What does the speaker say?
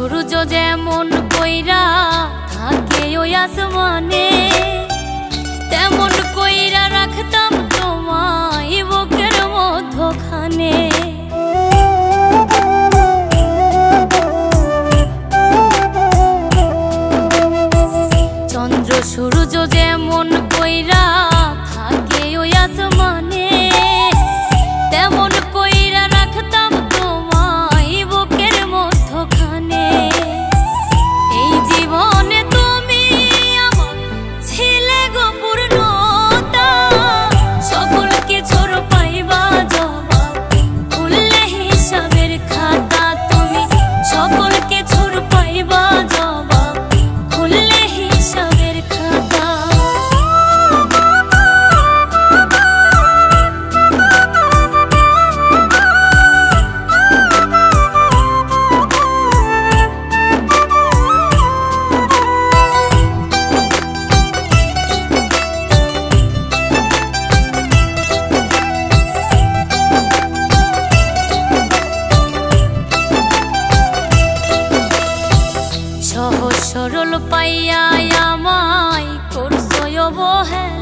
সূর্য যেমন কইরা থাকে ওই আসমানে, তেমন কইরা রাখতাম তোমায় বুকের মধ্যখানে। চন্দ্র সূর্য যেমন কইরা থাকে ওই আসমানে, তেমন কইরা রাখতাম তোমায় বুকের মধ্যখানে। এই জীবনে তুমি আমার ছিলে গো পূর্ণতা, সকল কিছুর পাইবা জবাব খুললে হিসাবের খাতা। তুমি সকল কিছুর পাইবা জবাব খুললে হিসাবের খাতা। সহজ সরল পাইয়া আমায় করছো অবহেলা,